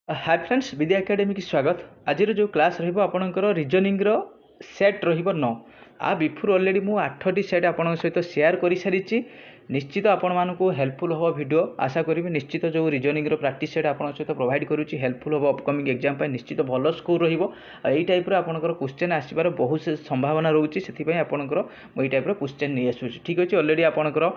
Hi friends विद्या academy की स्वागत। आज जो क्लास रहा रिजनिंग सेट रही आ बिफोर ऑलरेडी मु 8टी सेट आपण सहित शेयर कर सारी। निश्चित आपण मानक हेल्पफुल हम वीडियो आशा करी। निश्चित जो रिजनिंग प्रैक्टिस सेट आपण सहित प्रोवाइड करुँच हेल्पफुल हम अपकमिंग एग्जाम निश्चित भल स्कोर रही टाइप आपंकर क्वेश्चन आसबार बहुत संभावना रोचे से आपंकर ये टाइप क्वेश्चन नहीं आसूँ। ठीक अच्छे ऑलरेडी आपंकर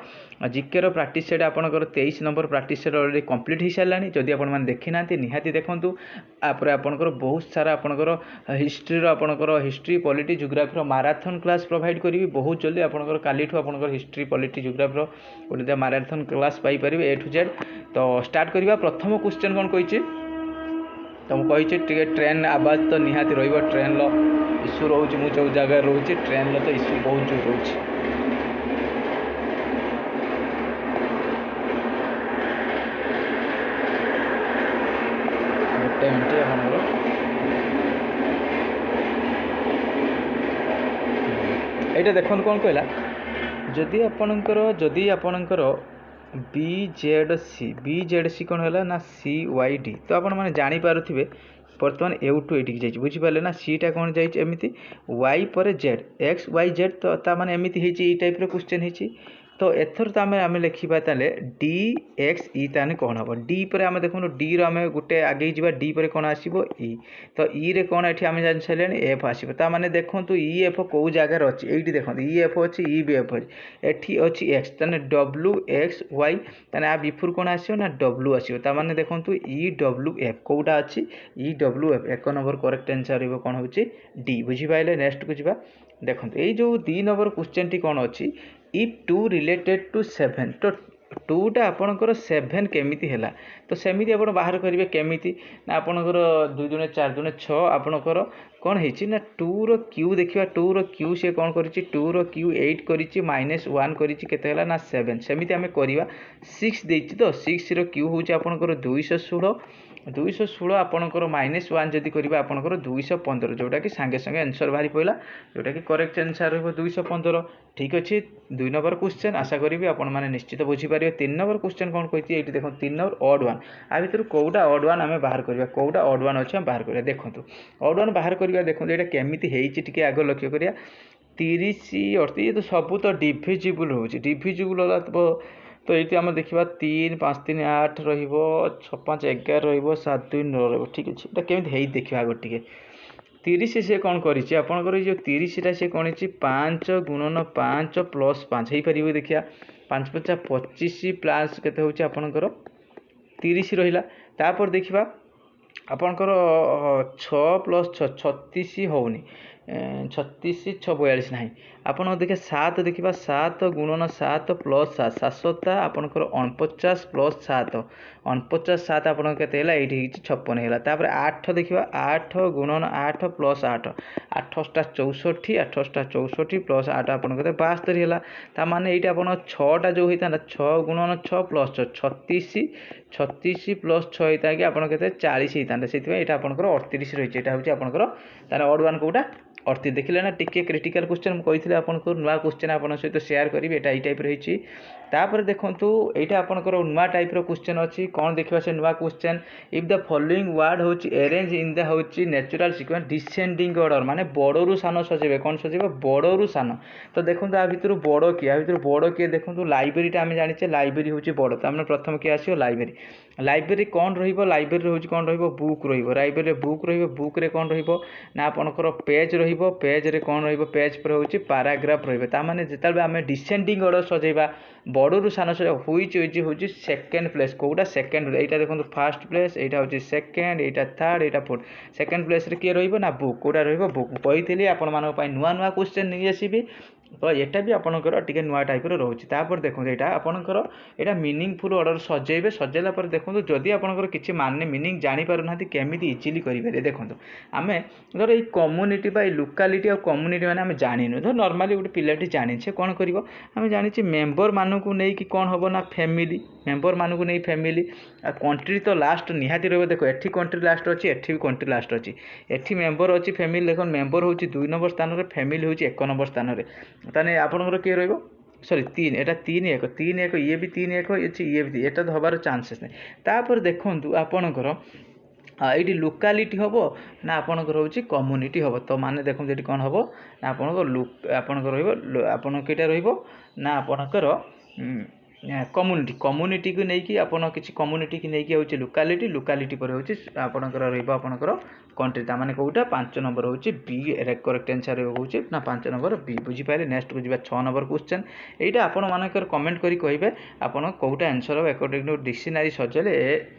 जिके प्रैक्टिस सेट आपंकर 23 number practice set already complete हो सारे। जदि आपण देखी ना निहाती देखूँ आपर आपंकर बहुत सारा आपंकर हिस्ट्री आपंकर history polity geography marathon class provide करी बहुत जल्दी आपंकर काली आपंकर हिस्ट्री पॉलिटी जियोग्राफी गोटे माराथन क्लास पाइपर ए टू जेड। तो स्टार्ट करवा। प्रथम क्वेश्चन कौन कही तो मुझे ट्रेन आवाज तो निहाती ट्रेन इश्यू रोचे मुझे जो जगह रोचे ट्रेन तो इश्यू बहुत जोर रोचे। गोटे मिनट यहाँ देखो कौन कहला जदि आपणकर BZC कौन है ना CYD तो आपण मैंने जानीपे बर्तमान ए टू एटी जाइए बुझीपारे ना सीटा कौन जामती वाई पर जेड एक्स वाई जेड तो ताने एमती टाइप क्वेश्चन होती। तो एथर तो आम लिखा ताले डी एक्स इ ताने कौन हम डी पर आम देखो डी रो गोटे आगे जा डी पर कौन आसो इ तो इ रे कौन ये आम जान सारे एफ आसो ताने देखो इ एफ कौ जगार अच्छी ये देखो इ एफ अच्छी इ भी एफ अच्छी अच्छी एक्स ताने डब्ल्यू एक्स वाई ताने आ बिफोर कौन आसो ना डब्ल्यू आसो ताने देखो इ डब्ल्यू एफ कौटा अच्छी इ डब्ल्यू एफ एक नंबर करेक्ट आंसर कौन हो डी बुझीपारे। नेक्स्ट को जी देखो ये जो 2 नंबर क्वेश्चन टी कौन अच्छी इफ 2 रिलेटेड टू 7 तो 2टा आपणकर 7 केमिति हैला तो सेमिति आपण बाहर करेंगे केमिति ना आपणकर 2 दुने 4 दुने 6 आपणकर कौन है ना 2 रो क्यू देखा 2 रो क्यू से कौन कर 2 रो क्यू 8 कर -1 कर ना 7 सेमिति आम करवा 6 देती तो 6 रो क्यू हूँ आपणकर 216 216 आपणकर -1 जदि करेंगे आपणकर 215 जोटा कि सांगे सांगे आंसर बाहरी पड़ा जोटा कि करेक्ट आंसर रही 215। ठीक अच्छे 2 नंबर क्वेश्चन आशा करी आपण मैंने निश्चित बुझीपारे। 3 नंबर क्वेश्चन कौन कही ये देखो 3 नंबर ऑड वन आ भर कौटा ऑड वन आम बाहर करवा कौटा ऑड वन अच्छे बाहर करवा देखो ऑड वन बाहर करवा देखो ये केमी आग लक्ष्य करिया 30 38 तो सब तो डिविजिबल हो डिविजिबल तो ये आम देखा 3 5 3 8 रहा 5 11 रहा 7 2 9 रहा। ठीक अच्छे ये केमी देखा आग टे 30 से कौन कर जो 30टा से कौन 5 गुणन 5 प्लस 5 हो पार देखिए 5 5 25 प्लस के आपणकर 30 रहा। तापर देखा आपणकर 6 प्लस 6 36 होनी 36 6 42 ना आपन देखिए 7 देखा 7 गुणन 7 प्लस 7 7 आपणकर 49 प्लस 7 49 7 आप ये 56 है। 8 देखा 8 गुणन 8 प्लस 8 8 64 8 64 प्लस 8 आप 72 है। ताने ये आप 6टा जो होता 6 गुणन 6 प्लस 36 36 प्लस 6 होता है कि आप 40 होता से आपंकर 38 रही है। हूँ आपंकर तार ऑड वन कौटा 38 देखिले ना टिके क्रिटिकल क्वेश्चन मुझे आपको नुआ क्वेश्चन आपन सहित शेयर करी ये टाइप रही। तापर देखो यहाँ आपंकर नुआ टाइप क्वेश्चन अच्छी कौन देखा से नुआ question if the following word हूँ अरेंज इन द हूँ नेचुरल सिक्वेंस डिसेंडिंग ऑर्डर माने बड़रू सान सजेबे कौन सजेबे बड़रू सान। तो देखो आ भर बड़ किए देखो लाइब्रेरी आम जाने लाइब्रेरी हूँ बड़ तो प्रथम किए आसो लाइब्रेरी लाइब्रेरी कौन लाइब्रेरी हूँ कौन बुक लाइब्रेरी बुक बुक रे कौन ना आपंकर पेज पेज रे कौन पेज पर हूँ पाराग्राफ ताने जिते आम डिसेंडिंग ऑर्डर सजेबा बड़रू सान सजा हुईच हूँ सेकेंड प्लेस कौटा सेकेंड यहाँ देखो फास्ट प्लेस यहाँ हूँ सेकेंड यहाँ थर्ड यहाँ फोर्थ सेकेंड प्लेस रे किए रहा बुक कौटा बुक कही आपण मानी नुआ नुआ क्वेश्चन नहीं आसबि तो यहाँ भी आपंकर टे नुआ टाइप रोचे। तापर देखो यहाँ आपंकर यहाँ मीनिंगफुल ऑर्डर सजेबे सजेला पर देखो जदि आपंकर किसी माने मीनिंग जापर ना केमी इजिली करेंगे देखो आम धर ये कम्युनिटी लोकालिटी और कम्युनिटी मैंने आम जाणु धर नॉर्मली गोटे पिलाटी जानी से कौन कर आम जानी मेम्बर मानक नहीं कि कौन हम ना फैमिली मेम्बर मानक नहीं फैमिली कंट्री तो लास्ट निहाती रही देखो एठी कंट्री लास्ट अच्छी एठी भी कंट्री लास्ट अच्छी एठी मेम्बर अच्छी फैमिली देखो मेम्बर हूँ 2 नंबर स्थान में फैमिली हूँ 1 नंबर स्थान में ताने आपंकर किए रही सॉरी 3 एटा 3 1 ये भी 3 1 अच्छी ये भी एटा तो हबार चांसेस नहीं। तापर देखो आपणकर ये लोकालिटी हम ना आपणकर हूँ कम्युनिटी हम तो माने देखो ये कौन हम ना आपणकर आपणटा ना आपणकर कम्युनिटी कम्युनिटी को लेकिन आपन किसी कम्युनिटी की लेकिन हूँ लोकालिटी लोकालिटी पर हूँ आपणकर आपणकर कंट्री ताने कौटा 5 नंबर हूँ बी करेक्ट आंसर हूँ ना 5 नंबर बी बुझीपारे नेक्स्ट को जी 6 नंबर क्वेश्चन यहाँ आपण मानकर कमेंट करी कहे आपन कौटा आंसर हम अकॉर्डिंग टू डिक्शनरी सजेले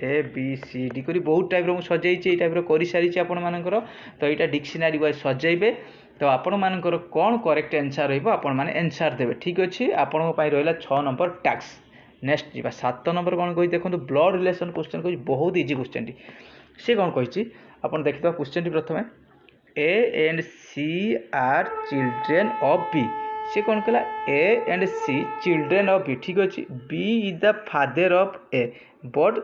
ए बी सी डी करी बहुत टाइप सजाई टाइप कर सारी आपण मानकर तो यहाँ डिक्शनरी वाइज सजेबे तो आपण मानकर कौन करेक्ट आंसर रहा आंसर देवे ठीक अच्छे आपण रहा 6 नंबर टैक्स नेक्स्ट जी 7 नंबर कौन कही देखो ब्लड रिलेशन क्वेश्चन कही बहुत इजी क्वेश्चन टी सी कौन कही आपन देखिए क्वेश्चन टी प्रथम A and C are children of B C कौन कहला A and C children of B ठीक अच्छे B is the father of A but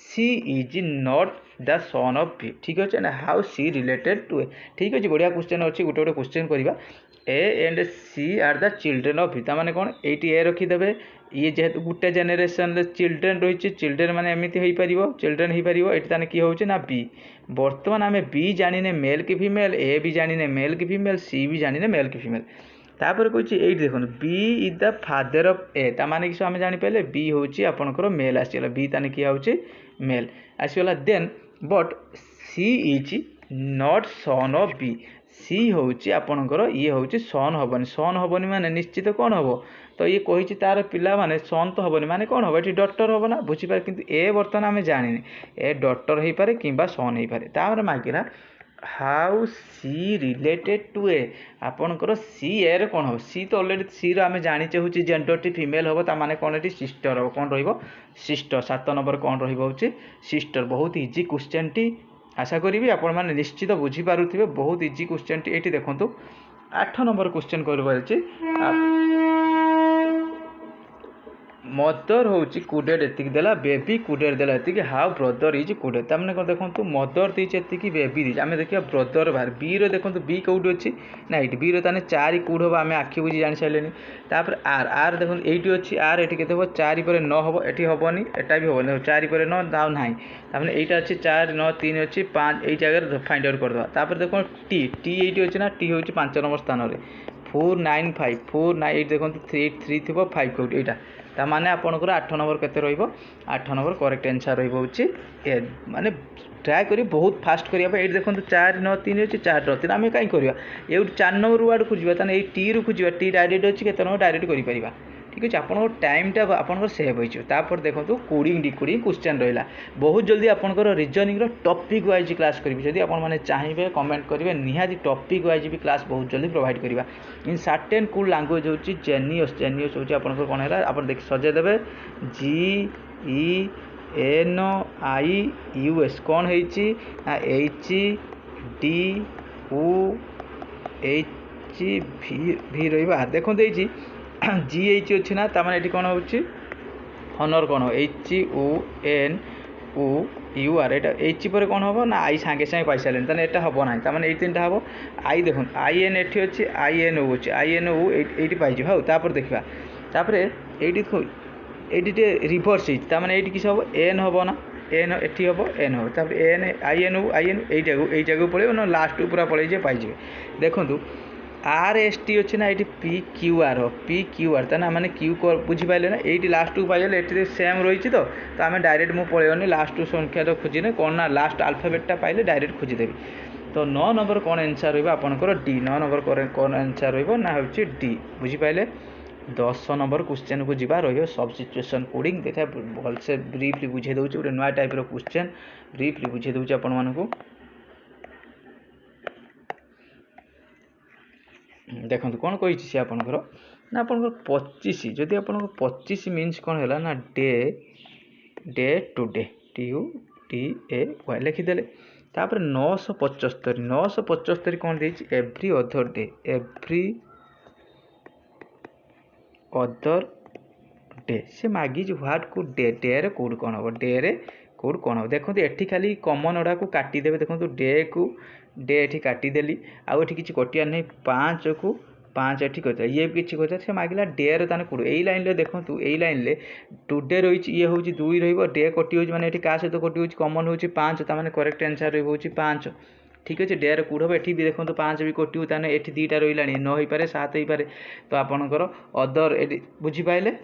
C is not the son of B ठीक अच्छे ना how C related to A ठीक अच्छे बढ़िया क्वेश्चन अच्छी गोटे गोटे क्वेश्चन करवा A and C are the children of B ताने कौन ये ए रखीदे ये जेहेतु गोटे जेनेरेशन चिल्ड्रेन रही चिल्ड्रेन माने एमती हो पार चिल्ड्रेन हो पार ये ताने किए होचे ना बी बर्तमान आम बी जाने मेल कि फीमेल ए भी जाने मेल कि फीमेल सी भी जाने मेल कि फीमेल तापर कही ये देखो B is the father of A ताने कि आम जानीपारे बी हूँ आपंकर मेल आसीगला बी ताने किए हूँ मेल आसीगला then but C is not son of B C हूँ आपणकर ये हूँ सन हेनी माने निश्चित कौन हम तो ये कही तार पिला माने सन तो हेनी माने कौन हम ये डॉक्टर हम ना बुझीपारे किंतु ए बर्तमान आम जाने ए डॉक्टर हो पारे कि सन हो पारे तापर मागिला हाउ सी रिलेटेड टू ए आपणकर सी ए रे कौन हम सी तो अलरेडी सी आम जाचे हूँ जेंडर टी फीमेल हम ताने कौन ये सिस्टर हम कौन रिस्टर 7 नंबर कौन रही सिस्टर बहुत इजी क्वेश्चन टी आशा करी आपण मैंने निश्चित बुझीपारे बहुत इजी क्वेश्चन टी ये देखो 8 नंबर क्वेश्चन कर मदर हूँ कुडेड एति देला बेबी कुडेड देला एति हाउ ब्रदर इज कुडेड तमें कौन देखो मदर दीची एति बेबी दीची आम देखिए ब्रदर बाहर बी रो देखो बी कौटी अच्छी ना ये बी रो 4 कूड़ हम आम आखि बुझी जानी सारे तापर आर आर देखो ये अच्छी आर ये के 4 पर 9 हम ये हेनी एटा भी हेनी 4 पर 9 दाउ ना तापर यहाँ अच्छी 4 9 3 अच्छी 5 यही जगह फाइंड आउट करदे तापर देखो टी टी ये अच्छी ना टी हूँ 5 नंबर स्थान में 4 9 5 4 9 देखो 3 3 थी 5 कौटी यहाँ ताने आपंकर 8 नंबर केते रहिबो 8 नंबर करेक्ट आंसर रहिबो होची ए माने ट्राए करी बहुत फास्ट करिया ये देखो 4 9 3 अच्छी 4 3 आम कहीं करवा ये 4 नंबर वार्ड खोजा ताने टी रु खोजा टी डायरेक्ट अच्छी केते नंबर डायरेक्ट कर ठीक अच्छे आपंकर टाइमटा आपंकर सेव होपर देखो कोडिंग डिकोडिंग क्वेश्चन रहा बहुत जल्दी आपंकर रिजनिंग टॉपिक वाइज क्लास करी जदि आपने चाहिए कमेंट करेंगे निहाती टॉपिक वाइज भी क्लास बहुत जल्दी प्रोवाइड करवा इन सर्टेन कोड लैंग्वेज हूँ जेनियस जेनियस हूँ आपंकर कौन है आप देख सजेदेवे GENIUS कौन है HDUH रहा देखो GH अच्छी ना ताने ये कौन हो हनर कौन हो HUNUR यहाँ एच पर कौन हम ना आई सागे सागे पाई सारे ताने यहाँ हम ना ताने ये 3टा हम आई देखो IN एटी अच्छी INO अच्छी INO ये पाई हाँ तापर देखा तापर ये ये रिभर्स होने ये किस हम एन हम ना एन एटी हम एन हम तापर एन INO यही जगह पड़े ना लास्ट पूरा पड़े पाई देखूँ RST अच्छे ना ये PQR हो PQR ताना मैंने क्यू बुझीपारे ना ये लास्ट को पाइले ये सेम रही तो आम डायरेक्ट मुझे पलैनी लास्ट संख्या तो खोजने कौन ना लास्ट आल्फाबेटा पाइले डायरेक्ट खोजीदेवी तो 9 नंबर कौन आंसर रहा आपंकर डी 9 नंबर कौन आंसर रहा हूँ डी बुझीपारे 10 नंबर क्वेश्चन को जीवा रही सब सिचुएशन कोडिंग देखा भलसे ब्रीफली बुझे दूसरे गोटे नुआ टाइप क्वेश्चन ब्रीफली बुझे दूसरे आपण देखो कौन कही सी आपंकर ना आपंकर 25 जदि आप 25 मीन्स कौन है ना day day today TUDAY लिखिदे तापर 975 कौन दे एव्री अदर डे से मागिज ह्वाट को डे डे रे कोड कौन हम डे रे कोड कौन हम देखो ये खाली कमन गुड़ा को काटिदेवे देखो डे को डे ये काटिदेली आउ ये किसी कटियार नहीं 5 को पाँच एटी कहता ये भी किसी कहता से मागिला डे रे ताने कोड़े यही लाइन रे देखो यही लाइन रे टुडे रही ये हूँ दुई रे कटि हो माने क्या सहित कटि हो कमन हो पाँच ताने करेक्ट आंसर रही 5 ठीक अच्छे डे कूड़ हम ये भी देखो 5 भी कटू ताने ये दुईटा रहा न हो पारे 7 हो पारे तो आपणकर अदर बुझीपारे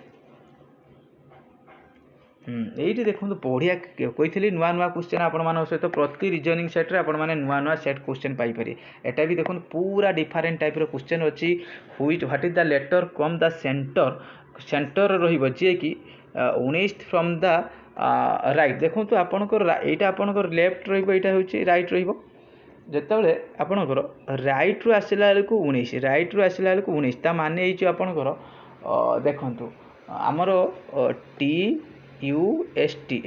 ये देखो बढ़िया कही नुआ नुआ क्वेश्चन आपण सहित प्रति रिजनिंग सेट्रे आपण मैंने नुआ नुआ सेट क्वेश्चन पाइपर एटा भी देखो पूरा डिफरेंट टाइप क्वेश्चन अच्छी what is the letter come the center center रे कि 19 फ्रॉम द राइट देखो आपणकर यहाँ आपणकर लेफ्ट रही राइट रतबले आपणकर राइट रु आसला बेलू 19 राइट रु आसला बेलू 19 ता माने आपणकर देखु आमर T U S T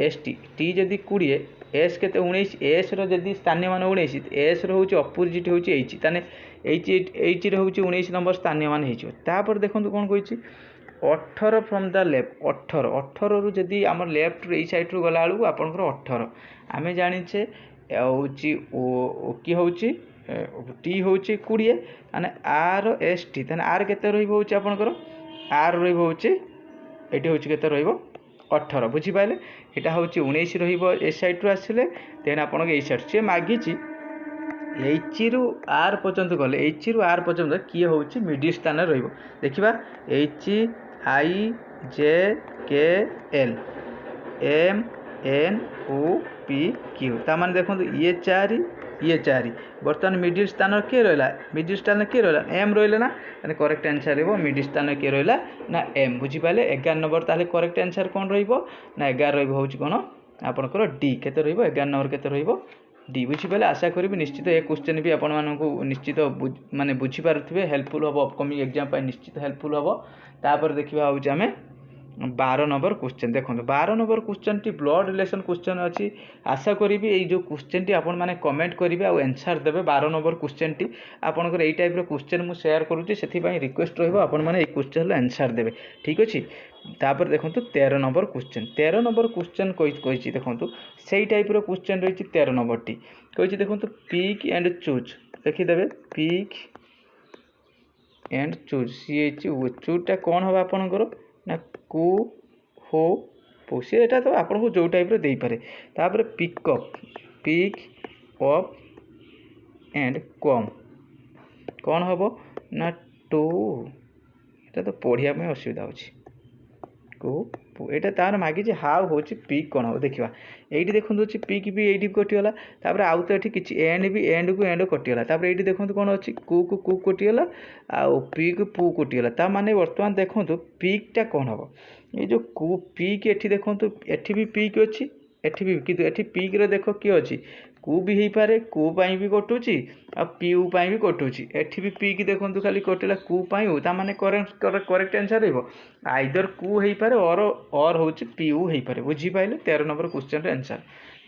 T जदि 20 एस के 19 एस रदि स्थानीय मान 19 एस रोच अपोजिट हूँ एच ताने एच रोच 19 नंबर स्थानीय मान होपर देखो कौन कही 18 फ्रॉम द लेफ्ट 18 रु जदि आम लेफ्ट रे साइड रु गला बेलू आपंकर 18 आम जाचे हूँ कि हूँ टी हूँ 20 माने आर एस टी ताने आर के आपंकर आर रही हूँ के 18 बुझीपारे यहाँ हूँ 19 रे सैड रू आसिले देन आप सैड सी मागी एच रु आर पर्यंत गले एच रु आर पर्यंत किए हूँ मिडिल स्थान देखा H I J K L M N O P Q ताने देखो ये चारि बर्तमान मिडिल स्थान किए रहा मिडिल स्थान किए रहा एम रहा ना करेक्ट आंसर रही मिडिल स्थान किए रहा ना एम बुझीपारे 11 नंबर ताले करेक्ट आंसर कौन रहा 11 हूँ कौन आपंकर डी के 11 नंबर के डी बुझीपारे आशा करी निश्चित ये क्वेश्चन भी आपण निश्चित माने बुझीपारे हेल्पफुल हम अपकमिंग एग्जाम निश्चित हेल्पफुल हम तापर देखा हूँ आम 12 नंबर क्वेश्चन देखो 12 number question T blood relation question अच्छी आशा करी जो क्वेश्चन टी आपण मैंने कमेंट करेंगे आउ आंसर देवे 12 नंबर क्वेश्चन टी आपंकर यही टाइप क्वेश्चन मुझे शेयर करुँची से रिक्वेस्ट रहा क्वेश्चन आंसर देवे ठीक अच्छे तापर देखो 13 नंबर क्वेश्चन कही देखो से टाइप क्वेश्चन रही 13 नंबर टी कही देखो पिक एंड चूज देखीदे पिक एंड चूज सी चूजटा कौन हम आपंकर ना कु हो सी एटा तो आपको जो टाइप दे पारे तापर पिक अप एंड कम कौन हम ना टू एटा तो पढ़िया में असुविधा होची यहाँ तार मागिचे हाउ हूँ पिक कौन हम देखा ये देखो पिक भी ये कटिगला तापर आउ तो ये किसी एंड भी एंड को एंड कटिगला तापर ये देखो कौन अच्छी कु कटिगला आउ पिक पु कटिगला ता माने वर्तमान देखो पिकटा कौन हम ये जो कु पिक एठी देखो एठी भी पिक अच्छी एठी भी किंतु एठी पिक रे देखो किए अच्छी कु भी हो पारे कु पाई भी कटुची आ पीयू पाई भी कटुची एठी भी पिक देखो खाली कटिला कु पाई हो ताने करेक्ट आंसर रहिबो आइदर कु हो पारे और हूँ पीयू हो पारे बुझीपारे 13 number question answer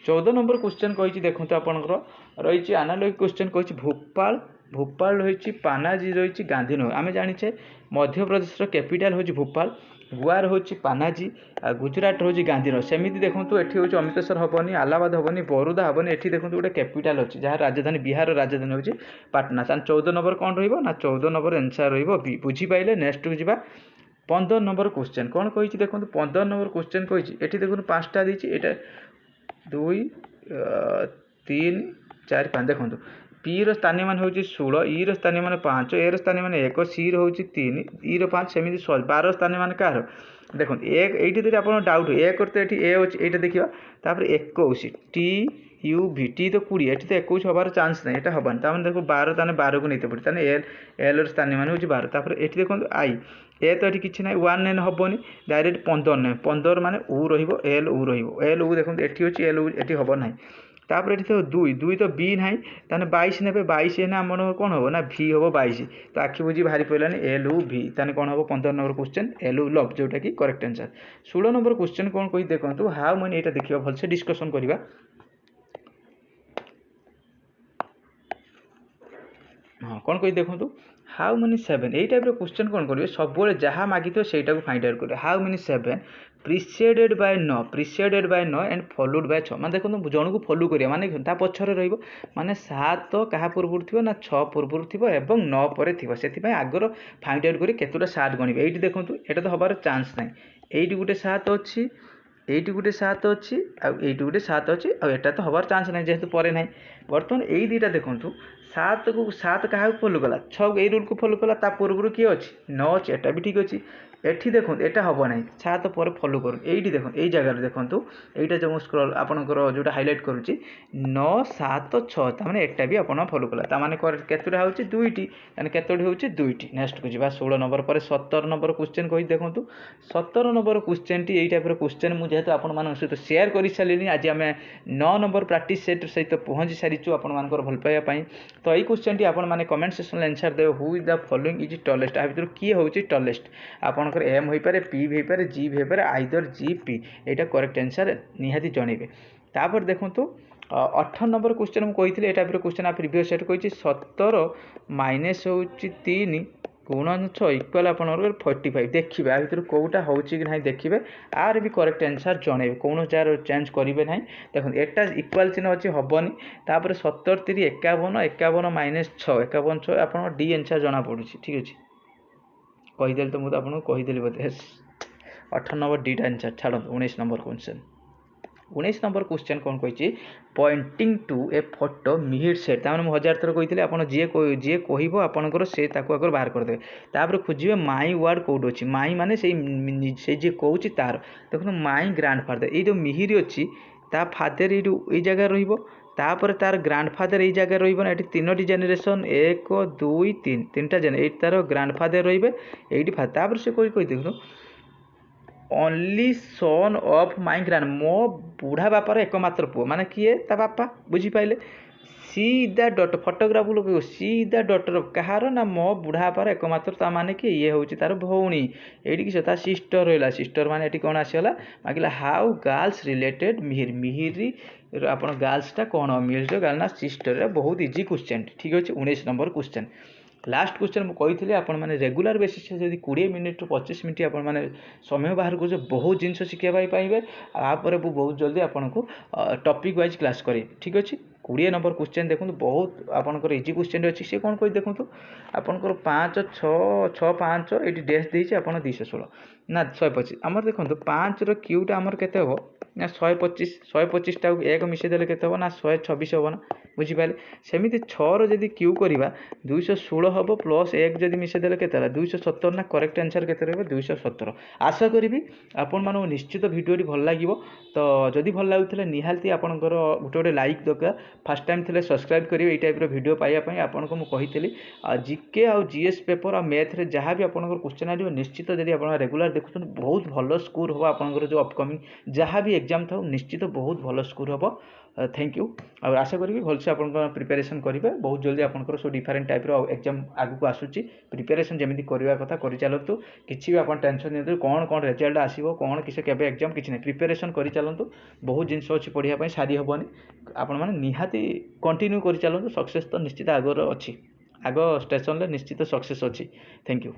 14 number question कही देखो आपंकर रही आनालोग क्वेश्चन कही भोपाल रही पानाजी रही गांधीनगर आम जाचे मध्य प्रदेश कैपिटल हूँ भोपाल गोवा हूँ पानाजी आ गुजरात हूँ गांधीनगर सेमती देखो ये हूँ अमृतसर हेनी आलाबाद हेनी बरोदा हेनी ये देखो गोटे कैपिटल अच्छी जहाँ राजधानी बिहार राजधानी हूँ पाटना 14 नंबर कौन रहा 14 नंबर आंसर रही बुझीपारे नेक्स्ट को जावा 15 नंबर क्वेश्चन कौन कही देखो 15 नंबर क्वेश्चन कही ये देखो 5टा देती यहाँ 2 3 4 5 देखो पी स्थानीय मान हूँ 16 ई स्थानीय मान 5 ए स्थानीय मान 1 सी हूँ 3 ई 5 सेमती 12 स्थानीय मान कह देखो एक ये आप डाउट एक तो ये अच्छे ये देखा तापर 21 टी यू भी टी तो 20 ये तो 21 हबार चांस ना ये हबानी तार देखो 12 ताने 12 को नहीं पड़े एल एल स्थानीय मान हूँ 12 तापर ये देखो आई ए तो ये किसी ना 1 9 हेनी डायरेक्ट 15 ना 15 माने उ एल उ एल उ देखो ये अच्छी एल उ ये हम ना तापर ये तो दुई तो बी ना ताने 22 ने 22 है आम कौन हम ना भि हम 22 तो आखि बुझी बाहरी पड़ानी एल उ भि ताने कौन हम 15 नंबर क्वेश्चन एल उ लव जोटा कि करेक्ट आंसर 16 नंबर क्वेश्चन कौन कही देखो हाउ मैंने यहाँ देखा भलसे डिस्कसन करवा हाँ कौन कही देखो हाउ मेनी 7 यही टाइप क्वेश्चन कौन करेंगे सब जहाँ मागिथ से फाइंड आउट करेंगे how many 7 preceded by 9 and followed by 6 माने देखो जन को फॉलो करिया माने ता पछरे रहइबो माने 7 कहा पूर्व थी ना 6 पूर्व थी एवं 9 पर थी से आगर फाइंड आउट करी केतोटा 7 गणिबे एठी देखो एटा तो हबार चांस नहीं एठी गुटे 7 अच्छी এইটি গোটে 7 ଅଛି ଆଉ এইটি গোটে 7 ଅଛି ଆଉ ଏଟା ତ ହବାର ଚାନ୍ସ ନାହିଁ ଯେହେତୁ ପରେ ନାହିଁ ବର୍ତ୍ତମାନ ଏଇ ଦୁଇଟା ଦେଖନ୍ତୁ 7 କାହାକୁ ଫଲୋ କଲା 6 ଏଇ ରୁଲ୍କୁ ଫଲୋ କଲା ତା ପୂର୍ବରୁ କିଏ ଅଛି 9 ଅଛି ଏଟା ବି ଠିକ୍ ଅଛି ଏଠି ଦେଖନ୍ତୁ ଏଟା ହେବ ନାହିଁ 7 ପରେ ଫଲୋ କରୁ ଏଇଠି ଦେଖନ୍ତୁ ଏଇ ଜାଗାରେ ଦେଖନ୍ତୁ ଏଇଟା ଯେଉଁ ମୁଁ ସ୍କ୍ରଲ୍ ଆପଣଙ୍କର ଯେଉଁଟା ହାଇଲାଇଟ୍ କରୁଛି 9 7 6 ତାମାନେ ଏଟା ବି ଆପଣ ଫଲୋ କଲା ତାମାନେ କେତେଟା ହେଉଛି ଦୁଇଟି ତାମାନେ କେତୋଟି ହେଉଛି ଦୁଇଟି ନେକ୍ସଟକୁ ଯିବା 16 ନମ୍ବର ପରେ 17 ନମ୍ବର କ୍ୱେଶ୍ଚନ୍ କହି ଦେଖନ୍ତୁ 17 ନମ୍ବର କ୍ୱେଶ୍ଚନ୍ଟି ଏଇ ଟାଇପ୍ର କ୍ୱେଶ୍ଚନ୍ ମୁଁ ଯେହେତୁ ଆପଣମାନଙ୍କ ସହିତ ସେୟାର କରିସାରିଲିଣି ଆଜି ଆମେ 9 ନମ୍ବର ପ୍ରାକ୍ଟିସ୍ ସେଟ୍ ସହିତ ପହଞ୍ଚି ସାରିଛୁ ଆପଣମାନଙ୍କର ଭଲ ପାଇବା ପାଇଁ ତ ଏଇ କ୍ୱେଶ୍ଚନ୍ଟି ଆପଣମାନେ କମେଣ୍ଟ ସେକ୍ସନ୍ରେ ଆନ୍ସର୍ ଦେବେ who is the following is tallest ଆ ଭିତରୁ କିଏ ହେଉଛି ଟଲେଷ୍ଟ ଆପଣଙ୍କର एम हो पारे पी भी पारे जी भी पारे आइदर जी पी यहाँ करेक्ट आंसर निहाती जनइबे तापर देखो 18 नंबर क्वेश्चन मुझे ये टाइप क्वेश्चन आ प्रीवियस सेट कही 17 माइनस हूँ 3 गुणन 6 इक्वाल आप 45 देखिए आ भर कौटा हो ना देखिए आर भी करेक्ट आंसर जनइबे कौन जार चेंज करेंगे ना देखो एटा इक्वाल चिन्ह अच्छी हेनी तापर 70 3 51 माइनस 6 51 6 आप डी आंसर जना पड़ी ठीक अच्छे कहीदेली तो मुझे आपको कहीदेली बोधे 18 नंबर डी आंसर छाड़ 19 नंबर क्वेश्चन 19 नंबर क्वेश्चन कौन कही pointing to a photo Mihir सेट तमाने मुझे 1000 थर कही आप जी कह आपंकर से आगे बाहर करदे तापर खोजे माई वार्ड कौट अच्छी माई माने से जी कौच तार देखो माई ग्रांड फादर ये जो मिहिर अच्छी ता फादर ये जगह तापर तार ग्रांड फादर ये जगह रहा ये 3टी जेनेरेशन 1 2 3 3टा जेने ये तार ग्रांड फादर रे फादर से कही देखो only son of my grand मो बुढ़ा बापार एकमात्र पुओ माने किए ता बापा बुझीपारे सी द डॉटर फोटोग्राफ लोग सी द डॉटर कहार ना मो बुढ़ा बापार एकमात्र ता माने कि ये हूँ तार भौणी ये किस सिस्टर रहा सिस्टर माने ये कौन आसगला मागिला how girls related Mihir Mihir आप गर्ल्सटा कौन मिहिर गार्ल ना सिस्टर बहुत इजी क्वेश्चन ठीक अच्छे 19 नंबर क्वेश्चन लास्ट क्वेश्चन मुझे आपण मैंने रेगुलर बेसिस जब 20 मिनिट 25 मिनिट आप समय बाहर कर बहुत जिन शिखा पाइबे आपर बहुत जल्दी आपको टॉपिक वाइज क्लास करें ठीक अच्छे 20 नंबर क्वेश्चन देखो बहुत आपंकर इजी क्वेश्चन अच्छी सी कौन कही देखो आपंकर 5 6 6 5 ये डेस देती आप 216 ना 125 आमर देखो 5 क्यूटा आमर के ना 125 टाक एक मिसेदेले के ना 126 हम ना बुझीपारे सेमती 6 जदि क्यू करवा 216 हम प्लस 1 जदि मिसेदेले के 270 ना करेक्ट आंसर के 217 आशा करी आपण मानक निश्चित भिडियो भल लगे तो जदि भल लगुले निहाती आपंकर गोटे गोटे लाइक दरकार फास्ट टाइम थे सब्सक्राइब करेंगे ये टाइप भिडियो पाइबापी आपको मुझे जीके आ जीएस पेपर आ मैथ रे जहाँ भी आपंकर क्वेश्चन आ निश्चित जब आप रेगुलर देखुं बहुत भल स्कोर हम आपंकर जो अपकमिंग जहाँ भी एग्जाम था निश्चित बहुत भल स्कोर हम थैंक यू और आशा करी भलसे आप प्रिपेरेसन करेंगे बहुत जल्दी आपंकर सब डिफरेंट टाइप एग्जाम आगू आसूची प्रिपेरेसन जमी करवा कथा कर चलतु किसी भी आप टेंशन नहीं कौन कौन रिजल्ट आसो कौन किसी केवे एग्जाम किसी नहीं प्रिपेरेसन कर चलतु बहुत जिन अच्छी पढ़ाई सारी हेनी आपण मैंने निहाती कंटिन्यू कर चलतु सक्सेस तो निश्चित आगर अच्छी आग स्टेशन निश्चित सक्सेस अच्छी थैंक यू।